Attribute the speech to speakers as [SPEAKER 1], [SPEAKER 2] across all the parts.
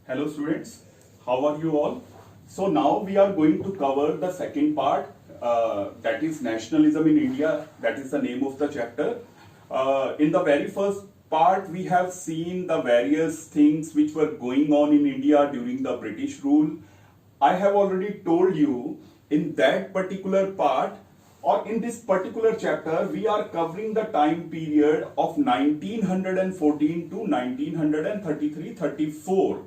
[SPEAKER 1] Hello students, how are you all? So now we are going to cover the second part, that is nationalism in India. That is the name of the chapter. In the very first part, we have seen the various things which were going on in India during the British rule. I have already told you in that particular part or in this particular chapter, we are covering the time period of 1914 to 1933-34.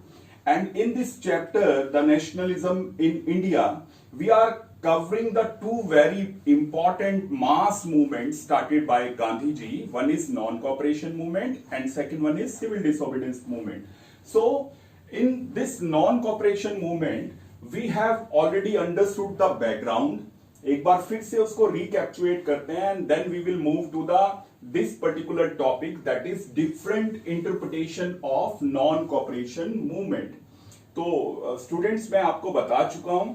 [SPEAKER 1] And in this chapter, the nationalism in India, we are covering the two very important mass movements started by Gandhi ji. One is non-cooperation movement and second one is civil disobedience movement. So in this non-cooperation movement, we have already understood the background. एक बार फिर से उसको recapitulate करते हैं and then we will move to the this particular topic that is different interpretation of non cooperation movement. तो students मैं आपको बता चुका हूं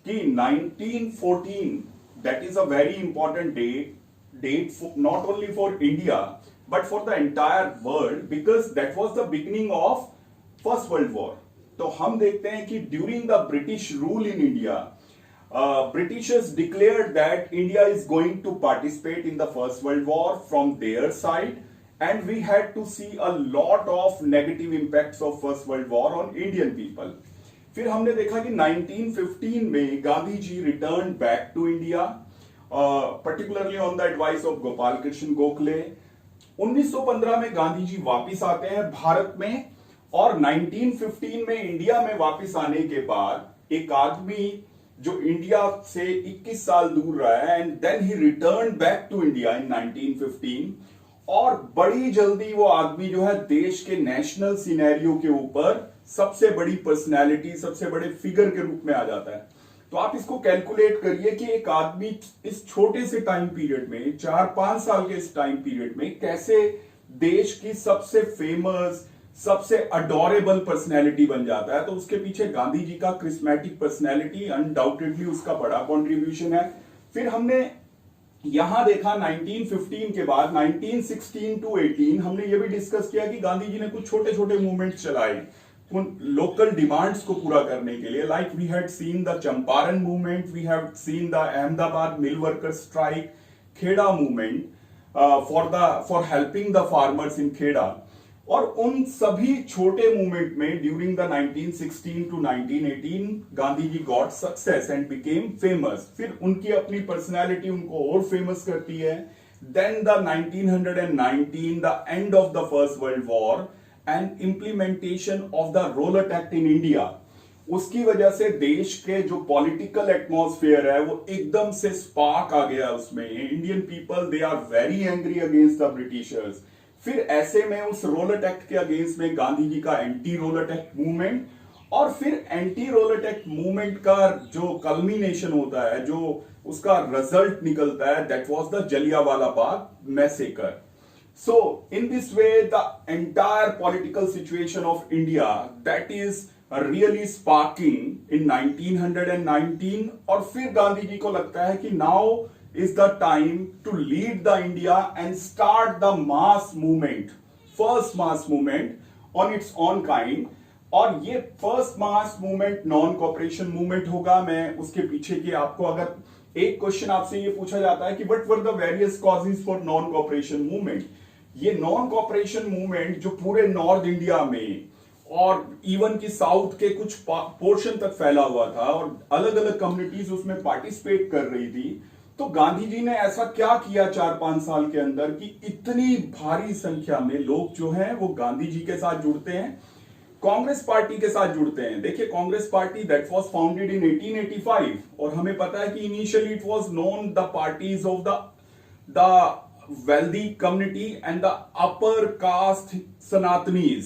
[SPEAKER 1] कि 1914 that is a very important date not only for India but for the entire world because that was the beginning of first world war. तो हम देखते हैं कि during the British rule in India, Britishers declared that India is going to participate in the First World War from their side, and we had to see a lot of negative impacts of First World War on Indian people. फिर हमने देखा कि 1915 में Gandhi ji returned back to India, particularly on the advice of Gopal Krishna Gokhale. 1915 में गांधी जी वापिस आते हैं भारत में और 1915 में इंडिया में वापिस आने के बाद एक आदमी जो इंडिया से 21 साल दूर रहा है and then he return back to India in 1915 और बड़ी जल्दी वो आदमी जो है देश के नेशनल सिनेरियो के ऊपर सबसे बड़ी पर्सनैलिटी, सबसे बड़े फिगर के रूप में आ जाता है. तो आप इसको कैलकुलेट करिए कि एक आदमी इस छोटे से टाइम पीरियड में 4-5 साल के इस टाइम पीरियड में कैसे देश की सबसे फेमस, सबसे अडोरेबल पर्सनैलिटी बन जाता है. तो उसके पीछे गांधी जी का क्रिस्मेटिक पर्सनैलिटी अनडाउटेडली उसका बड़ा कंट्रीब्यूशन है. फिर हमने यहां देखा 1915 के बाद 1916 टू 18 हमने ये भी डिस्कस किया कि गांधी जी ने कुछ छोटे छोटे मूवमेंट्स चलाए उन लोकल डिमांड्स को पूरा करने के लिए. Like we had seen the Champaran movement, we have seen the Ahmedabad mill worker strike, Kheda movement for helping the farmers in Kheda. और उन सभी छोटे मूवमेंट में during the 1916 to 1918 Gandhi ji got success and became famous. फिर उनकी अपनी पर्सनालिटी उनको और फेमस करती है. Then the 1919 the end of the first world war and implementation of the Rowlatt act in India. उसकी वजह से देश के जो पॉलिटिकल एटमॉस्फेयर है वो एकदम से स्पार्क आ गया उसमें. Indian people they are very angry against the Britishers. फिर ऐसे में उस रोलर एक्ट के अगेंस्ट में गांधी जी का एंटी रोलर एक्ट मूवमेंट और फिर एंटी रोलर एक्ट मूवमेंट का जो कल्मिनेशन होता है, जो उसका रिजल्ट निकलता है, that was the Jallianwala Bagh massacre. So in this way the entire political situation of India that is really sparking in 1919. और फिर गांधी जी को लगता है कि now is the time to lead the India and start the mass movement, first mass movement on its own kind. और ये first mass movement non cooperation movement होगा. मैं उसके पीछे की आपको अगर एक क्वेश्चन आपसे ये पूछा जाता है कि what were the various causes for non cooperation movement. ये नॉन कॉपरेशन मूवमेंट जो पूरे नॉर्थ इंडिया में और इवन की साउथ के कुछ पोर्शन तक फैला हुआ था और अलग अलग कम्युनिटीज उसमें पार्टिसिपेट कर रही थी. तो गांधी जी ने ऐसा क्या किया 4-5 साल के अंदर कि इतनी भारी संख्या में लोग जो हैं वो गांधी जी के साथ जुड़ते हैं, कांग्रेस पार्टी के साथ जुड़ते हैं. देखिए Congress party that was founded in 1885 और हमें पता है कि initially it was known the parties of the wealthy community and the upper caste Sanatanis.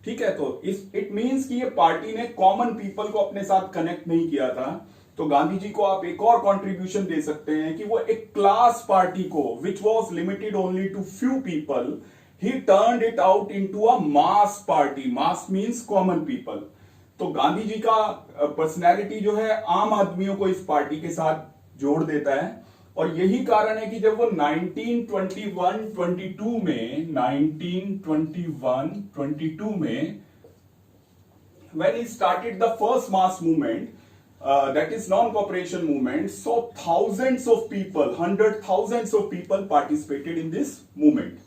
[SPEAKER 1] ठीक है, तो इट मींस कि ये पार्टी ने कॉमन पीपल को अपने साथ कनेक्ट नहीं किया था. तो गांधी जी को आप एक और कंट्रीब्यूशन दे सकते हैं कि वो एक क्लास पार्टी को which was limited only to few people, he turned it out into a mass party. Mass means common people. तो गांधी जी का पर्सनैलिटी जो है आम आदमियों को इस पार्टी के साथ जोड़ देता है. और यही कारण है कि जब वो 1921-22 में when he started the first mass movement, that is non-cooperation movement, so thousands of people, hundred thousands of people participated in this movement.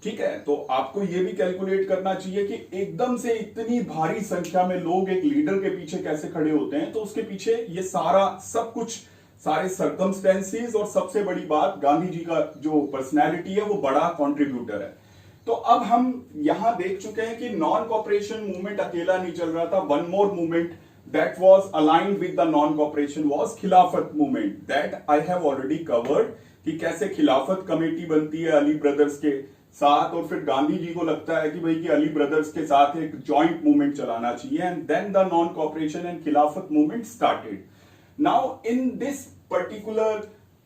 [SPEAKER 1] ठीक है, तो आपको ये भी कैलकुलेट करना चाहिए कि एकदम से इतनी भारी संख्या में लोग एक लीडर के पीछे कैसे खड़े होते हैं, तो उसके पीछे ये सारा सब कुछ, सारे सर्कमस्टेंसेस, और सबसे बड़ी बात गांधी जी का जो पर्सनैलिटी है वो बड़ा कॉन्ट्रीब्यूटर है. तो अब हम यहां देख चुके हैं कि नॉन कॉपरेशन मूवमेंट अकेला नहीं चल रहा था. One more movement that was aligned with the non-cooperation was खिलाफत movement. That I have already covered कि कैसे खिलाफत कमेटी बनती है अली ब्रदर्स के साथ, और फिर गांधी जी को लगता है कि भाई कि अली ब्रदर्स के साथ एक जॉइंट मूवमेंट चलाना चाहिए, and then the non cooperation and Khilafat movement started. Now in this particular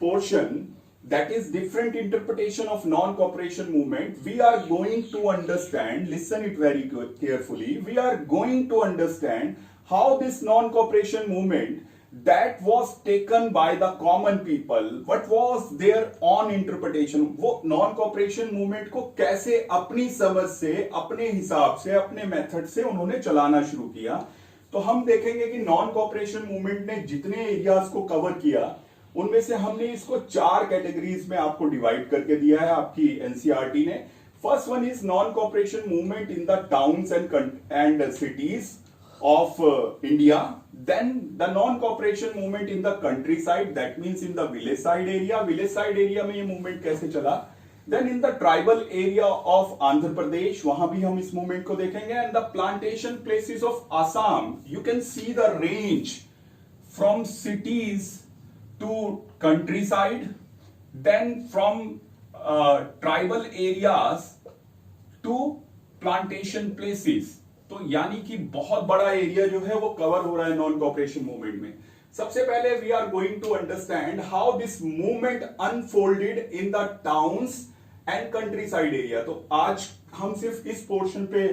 [SPEAKER 1] portion, that is different interpretation of non-cooperation movement, we are going to understand, listen it very carefully, we are going to understand how this non-cooperation movement that was taken by the common people, what was their own interpretation, वो non-cooperation movement को कैसे अपनी समझ से, अपने हिसाब से, अपने मेथड से उन्होंने चलाना शुरू किया. तो हम देखेंगे कि non-cooperation movement ने जितने एरियाज को कवर किया, उनमें से हमने इसको 4 कैटेगरीज में आपको डिवाइड करके दिया है आपकी एनसीईआरटी ने. First one is non cooperation movement in the towns and cities of India. Then the non cooperation movement in the countryside, that means in the village side area. Village side area में ये movement कैसे चला. Then in the tribal area of Andhra Pradesh, वहां भी हम इस movement को देखेंगे. And the plantation places of Assam, you can see the range from cities to countryside, then from tribal areas to plantation places. तो यानी कि बहुत बड़ा एरिया जो है वो कवर हो रहा है नॉन कॉपरेशन मूवमेंट में. सबसे पहले we are going to understand how this movement unfolded in the towns and countryside area. तो आज हम सिर्फ इस पोर्शन पे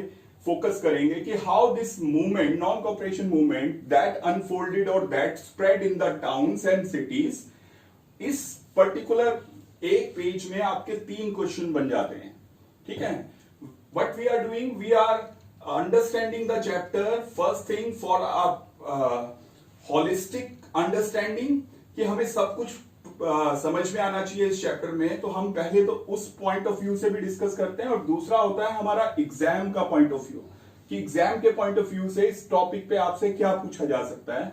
[SPEAKER 1] फोकस करेंगे कि how this movement, non cooperation movement, that unfolded और that spread in the towns and cities. इस पर्टिकुलर एक पेज में आपके 3 क्वेश्चन बन जाते हैं. ठीक है, what we are doing, we are understanding the chapter. First thing for a holistic understanding, कि हमें सब कुछ समझ में आना चाहिए इस चैप्टर में. तो हम पहले तो उस पॉइंट ऑफ व्यू से भी डिस्कस करते हैं, और दूसरा होता है हमारा एग्जाम का पॉइंट ऑफ व्यू, कि एग्जाम के पॉइंट ऑफ व्यू से इस टॉपिक पे आपसे क्या पूछा जा सकता है.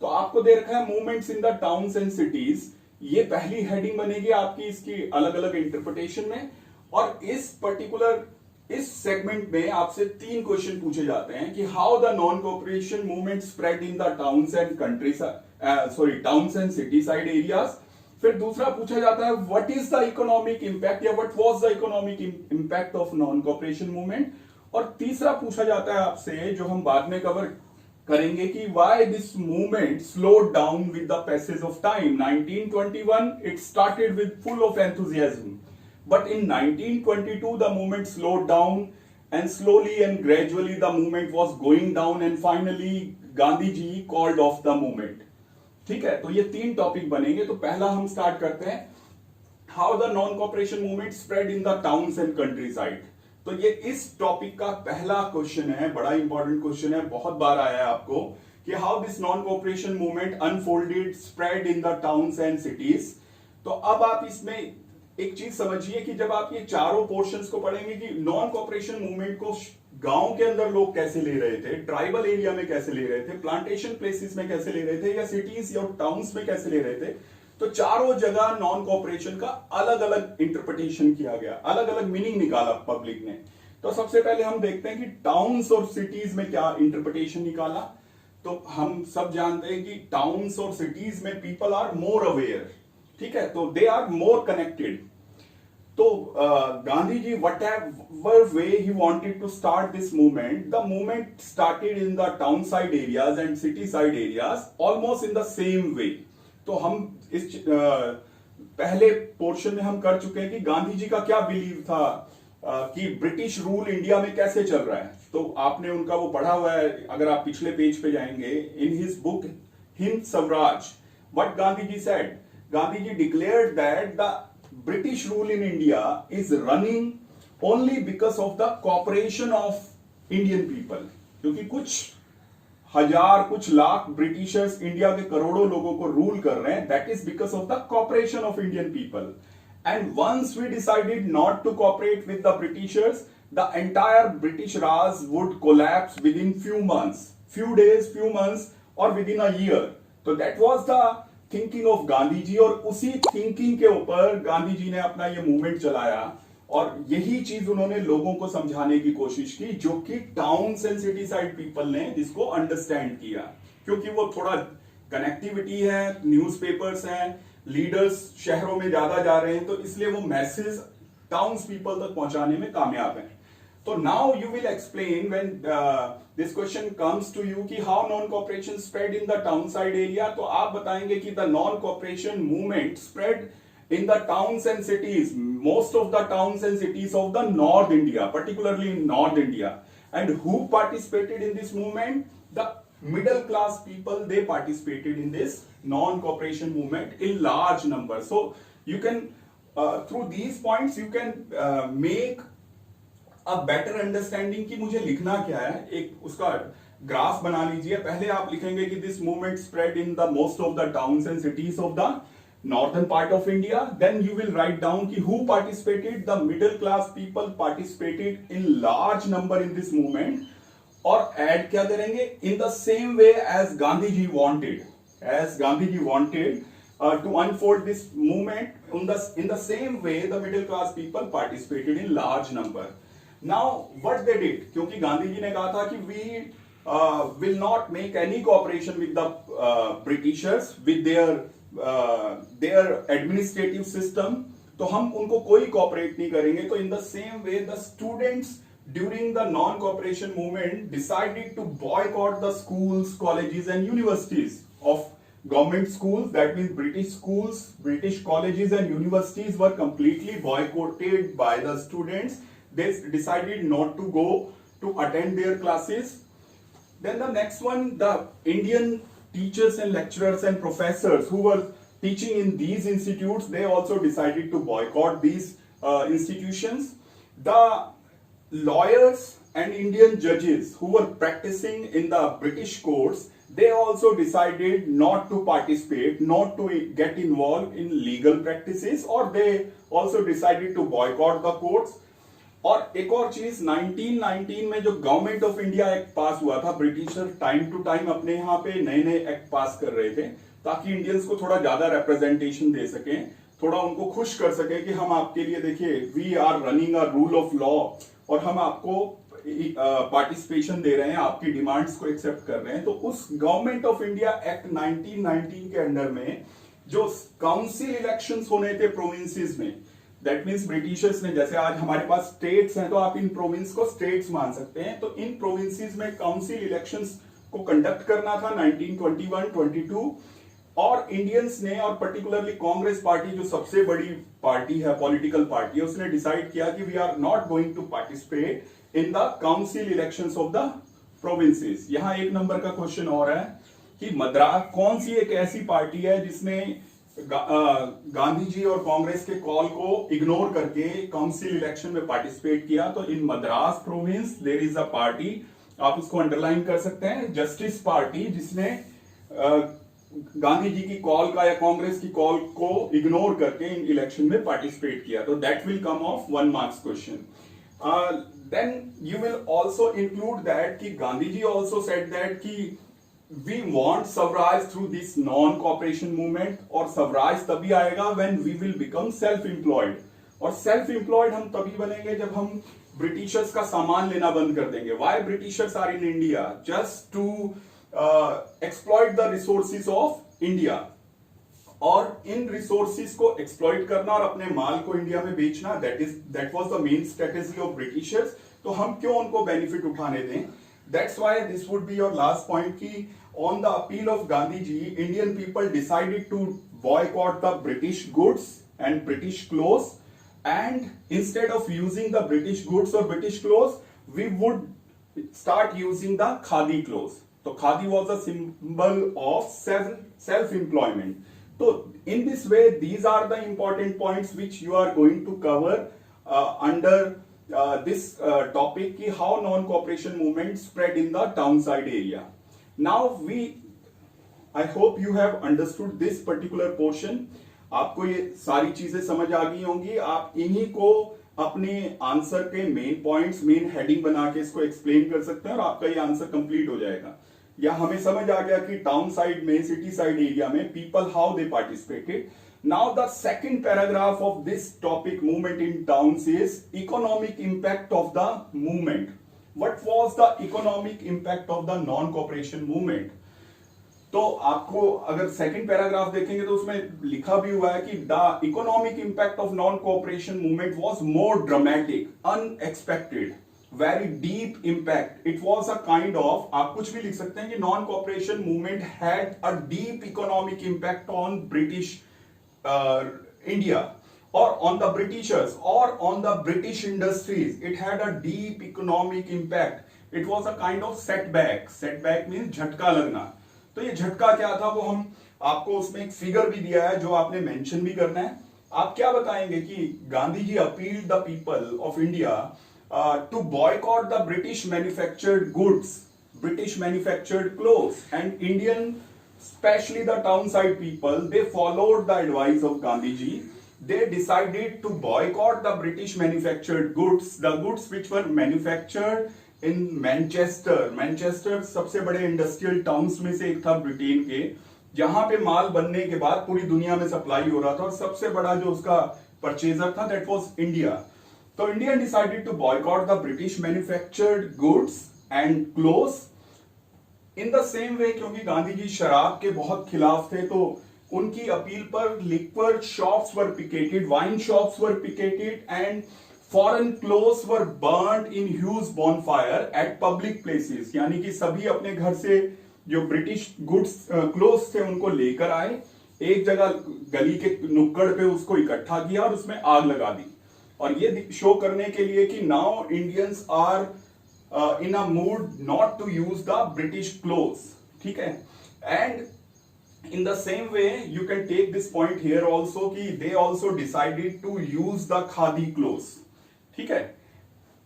[SPEAKER 1] तो आपको दे रखा है movements in the towns and cities. ये पहली हेडिंग बनेगी आपकी इसकी अलग अलग इंटरप्रिटेशन में, और इस पर्टिकुलर इस सेगमेंट में आपसे 3 क्वेश्चन पूछे जाते हैं कि how the non cooperation movement spread in the towns and towns and city side areas. फिर दूसरा पूछा जाता है what is the economic impact, या what was the economic impact of non cooperation movement. और तीसरा पूछा जाता है आपसे, जो हम बाद में कवर करेंगे, कि why this movement slowed down with the passage of time. 1921 it started with full of enthusiasm, but in 1922 the movement slowed down, and slowly and gradually the movement was going down, and finally Gandhi ji called off the movement. ठीक है, तो ये 3 topic बनेंगे. तो पहला हम start करते हैं, how the non cooperation movement spread in the towns and country side. तो ये इस टॉपिक का पहला क्वेश्चन है, बड़ा इंपॉर्टेंट क्वेश्चन है, बहुत बार आया है आपको, कि how this non cooperation movement unfolded spread in the towns and cities. तो अब आप इसमें एक चीज समझिए कि जब आप ये चारों पोर्शंस को पढ़ेंगे कि नॉन कॉपरेशन मूवमेंट को गांव के अंदर लोग कैसे ले रहे थे, ट्राइबल एरिया में कैसे ले रहे थे, प्लांटेशन प्लेसेस में कैसे ले रहे थे, या सिटीज या टाउन्स में कैसे ले रहे थे, तो चारों जगह नॉन कॉपरेशन का अलग अलग इंटरप्रिटेशन किया गया, अलग अलग मीनिंग निकाला पब्लिक ने. तो सबसे पहले हम देखते हैं कि टाउन्स और सिटीज में क्या इंटरप्रिटेशन निकाला. तो हम सब जानते हैं कि टाउन्स और सिटीज में पीपल आर मोर अवेयर. ठीक है, तो दे आर मोर कनेक्टेड. तो गांधी जी whatever way he wanted to start this movement, the movement started in the town side areas and city side areas almost in the same way. तो हम इस पहले portion में हम कर चुके हैं कि गांधी जी का क्या बिलीव था कि ब्रिटिश रूल इंडिया में कैसे चल रहा है. तो आपने उनका वो पढ़ा हुआ है, अगर आप पिछले पेज पे जाएंगे, in his book Hind Swaraj, what Gandhi ji said. Gandhi ji declared that the British rule in India is running only because of the cooperation of Indian people. क्योंकि कुछ हजार कुछ लाख ब्रिटिशर्स इंडिया के करोड़ों लोगों को रूल कर रहे हैं, that is because of the cooperation of Indian people. And once we decided not to cooperate with the Britishers, the entire British Raj would collapse within few months, few days, few months or within a year. तो that was the thinking of Gandhi ji, और उसी thinking के ऊपर गांधी जी ने अपना ये movement चलाया, और यही चीज उन्होंने लोगों को समझाने की कोशिश की, जो कि towns and city side people ने जिसको अंडरस्टैंड किया, क्योंकि वो थोड़ा कनेक्टिविटी है, न्यूज़पेपर्स हैं, लीडर्स शहरों में ज्यादा जा रहे हैं, तो इसलिए वो मैसेज टाउन्स पीपल तक पहुंचाने में कामयाब है. So now you will explain when this question comes to you कि how non-cooperation spread in the town side area. तो आप बताएंगे कि the non-cooperation movement spread in the towns and cities, most of the towns and cities of the North India, particularly in North India. And who participated in this movement? The middle class people, they participated in this non-cooperation movement in large numbers. So you can through these points you can make a better understanding कि मुझे लिखना क्या है. एक उसका graph बना लीजिए. पहले आप लिखेंगे कि this movement spread in the most of the towns and cities of the northern part of India. Then you will write down कि who participated. The middle class people participated in large number in this movement. और add क्या करेंगे? In the same way as Gandhi ji wanted, to unfold this movement in the same way the middle class people participated in large number. Now what they did, क्योंकि गांधी जी ने कहा था कि we will not make any cooperation with the Britishers with their administrative system, तो हम उनको कोई cooperate नहीं करेंगे. तो in the same way the students during the non-cooperation movement decided to boycott the schools, colleges and universities of government schools. That means British schools, British colleges and universities were completely boycotted by the students. They decided not to go to attend their classes. Then the next one, the Indian teachers and lecturers and professors who were teaching in these institutes, they also decided to boycott these institutions. The lawyers and Indian judges who were practicing in the British courts, they also decided not to participate, not to get involved in legal practices, or they also decided to boycott the courts. और एक और चीज, 1919 में जो government of India act पास हुआ था, britisher time to time अपने यहाँ पे नए नए एक्ट पास कर रहे थे ताकि इंडियंस को थोड़ा ज्यादा रिप्रेजेंटेशन दे सकें, थोड़ा उनको खुश कर सके कि हम आपके लिए, देखिए, we are running a rule of law और हम आपको पार्टिसिपेशन दे रहे हैं, आपकी डिमांड्स को एक्सेप्ट कर रहे हैं. तो उस गवर्नमेंट ऑफ इंडिया एक्ट 1919 के अंडर में जो काउंसिल इलेक्शंस होने थे प्रोविंसेस में, दैट मीन्स ब्रिटिशर्स ने, जैसे आज हमारे पास स्टेट्स हैं तो आप इन प्रोविंस को स्टेट्स मान सकते हैं, तो इन प्रोविंसेस में काउंसिल इलेक्शंस को कंडक्ट करना था 1921-22. और इंडियंस ने, और पर्टिकुलरली कांग्रेस पार्टी जो सबसे बड़ी पार्टी है, पॉलिटिकल पार्टी है, उसने डिसाइड किया कि we are not going to participate in the council elections of the provinces. यहां एक नंबर का क्वेश्चन और है कि मद्रास कौन सी एक ऐसी पार्टी है जिसने गांधी जी और कांग्रेस के कॉल को इग्नोर करके काउंसिल इलेक्शन में पार्टिसिपेट किया. तो in Madras province there is a party, आप इसको अंडरलाइन कर सकते हैं, जस्टिस पार्टी, जिसने गांधी जी की कॉल का या कांग्रेस की कॉल को इग्नोर करके इन इलेक्शन में पार्टिसिपेट किया. तो that will come of 1 marks question. Then you will also include that कि Gandhi ji also said that कि we want Swaraj through this non-cooperation movement, और स्वराज तभी आएगा when we will become self-employed. और self-employed हम तभी बनेंगे जब हम ब्रिटिशर्स का सामान लेना बंद कर देंगे. Why Britishers are in India? Just to exploit the resources of India. और इन रिसोर्सिस को एक्सप्लॉइट करना और अपने माल को इंडिया में बेचना, that was the main strategy of Britishers. तो हम क्यों उनको बेनिफिट उठाने दें? That's why this would be your last point कि on the appeal of Gandhi ji, Indian people decided to boycott the British goods and British clothes, and instead of using the British goods or British clothes, we would start using the khadi clothes. So khadi was a symbol of self-employment. So in this way, these are the important points which you are going to cover under this topic ki how non-cooperation movement spread in the town side area. Now we I hope you have understood this particular portion. आपको ये सारी चीजें समझ आ गई होंगी। आप इन्हीं को अपने आंसर के मेन पॉइंट्स, मेन हेडिंग बना के इसको एक्सप्लेन कर सकते हैं और आपका ये आंसर कंप्लीट हो जाएगा। या हमें समझ आ गया कि टाउन साइड में, सिटी साइड एरिया में people how they participated. Now the second paragraph of this topic, movement in towns, is economic impact of the movement. What was the economic impact of the non cooperation movement? तो आपको अगर second paragraph देखेंगे तो उसमें लिखा भी हुआ है कि the economic impact of non cooperation movement was more dramatic, unexpected, very deep impact. It was a kind of, आप कुछ भी लिख सकते हैं कि non cooperation movement had a deep economic impact on British India or on the Britishers or on the British industries. It had a deep economic impact. It was a kind of setback. Setback means झटका लगना। तो ये झटका क्या था वो हम आपको उसमें एक फिगर भी दिया है जो आपने मेंशन भी करना है। आप क्या बताएंगे कि Gandhi ji appealed the people of India to boycott the British manufactured goods, British manufactured clothes and Indian, especially the town side people, they followed the advice of Gandhi ji. They decided to boycott the British manufactured goods, the goods which were manufactured in Manchester. Manchester सबसे बड़े industrial towns में से एक था Britain के, जहां पे माल बनने के बाद पूरी दुनिया में सप्लाई हो रहा था और सबसे बड़ा जो उसका परचेजर था दैट वाज इंडिया। तो India decided to boycott the British manufactured goods and clothes. In the same way, क्योंकि गांधी जी शराब के बहुत खिलाफ थे, तो उनकी अपील पर liquor shops were picketed, wine shops were picketed and foreign clothes were burned in huge bonfire eight public places. यानी कि सभी अपने घर से जो ब्रिटिश गुड्स क्लोथ्स थे उनको लेकर आए, एक जगह गली के नुक्कड़ पे उसको इकट्ठा किया और उसमें आग लगा दी, और ये शो करने के लिए कि now Indians are in a mood not to use the British clothes. ठीक है? And in the same way you can take this point here also कि they also decided to use the khadi clothes. ठीक है?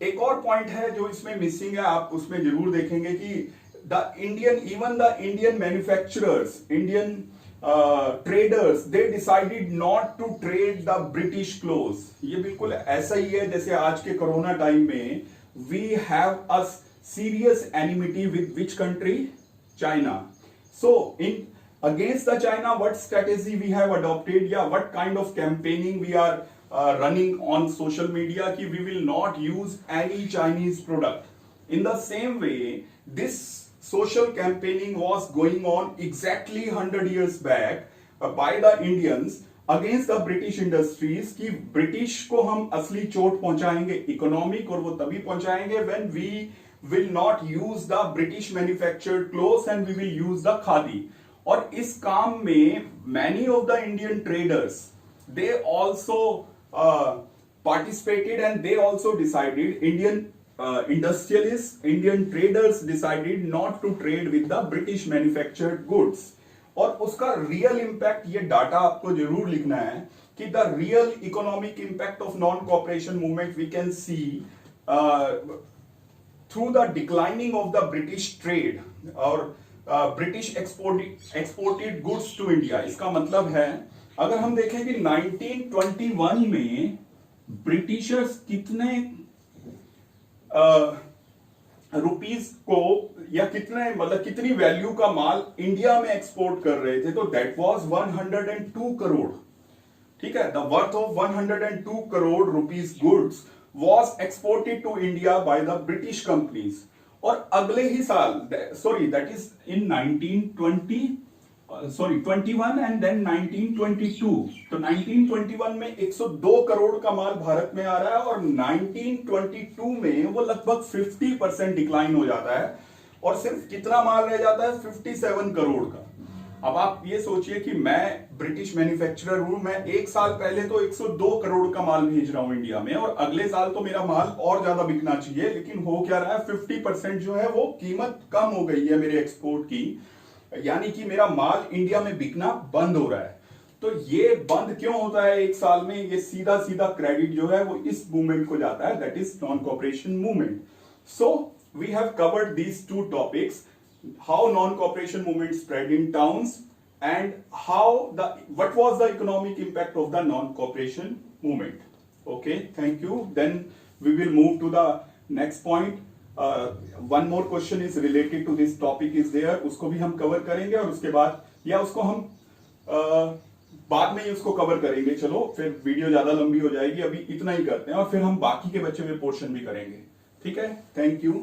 [SPEAKER 1] एक और point है जो इसमें मिसिंग है, आप उसमें जरूर देखेंगे कि the Indian, even the Indian manufacturers, Indian traders, they decided not to trade the British clothes. ये बिल्कुल ऐसा ही है जैसे आज के कोरोना टाइम में we have a serious enmity with which country? China. So in against the China, what strategy we have adopted? Yeah, what kind of campaigning we are running on social media कि we will not use any Chinese product. In the same way, this social campaigning was going on exactly 100 years back by the Indians against the British industries की British को हम असली चोट पहुंचाएंगे economic, और वो तभी पहुंचाएंगे when we will not use the British manufactured clothes and we will use the khadi. और इस काम में many of the Indian traders they also participated and they also decided, Indian industrialist, Indian traders decided not to trade with the British manufactured goods. और उसका real impact, ये data आपको जरूर लिखना है कि the real economic impact of non cooperation movement we can see through the declining of the British trade और British exported goods to India. इसका मतलब है अगर हम देखें कि 1921 में ब्रिटिशर्स कितने रुपीस को या कितने, मतलब कितनी वैल्यू का माल इंडिया में एक्सपोर्ट कर रहे थे, तो दैट वाज 102 करोड़। ठीक है? The worth of 102 crore rupees goods was exported to India by the British companies. और अगले ही साल, sorry that is in 1921 and then 1922, तो 1921 में 102 करोड़ का माल भारत में आ रहा है और 1922 में वो लगभग 50% डिक्लाइन हो जाता है और सिर्फ कितना माल रह जाता है? 57 करोड़ का। अब आप ये सोचिए कि मैं ब्रिटिश मैन्युफैक्चरर हूं, मैं एक साल पहले तो 102 करोड़ का माल भेज रहा हूं इंडिया में और अगले साल तो मेरा माल और ज्यादा बिकना चाहिए, लेकिन हो क्या रहा है? 50% जो है वो कीमत कम हो गई है मेरे एक्सपोर्ट की, यानी कि मेरा माल इंडिया में बिकना बंद हो रहा है। तो ये बंद क्यों होता है एक साल में? ये सीधा सीधा क्रेडिट जो है वो इस मूवमेंट को जाता है, that is non cooperation movement. So we have covered these two topics. how non-cooperation movement spread in towns and what was the economic impact of the non-cooperation movement. Okay, thank you. Then we will move to the next point. One more question is related to this topic is there, उसको भी हम cover करेंगे और उसके बाद या उसको हम बाद में ही उसको कवर करेंगे. चलो फिर वीडियो ज्यादा लंबी हो जाएगी, अभी इतना ही करते हैं और फिर हम बाकी के बचे हुए पोर्शन भी करेंगे. ठीक है, थैंक यू.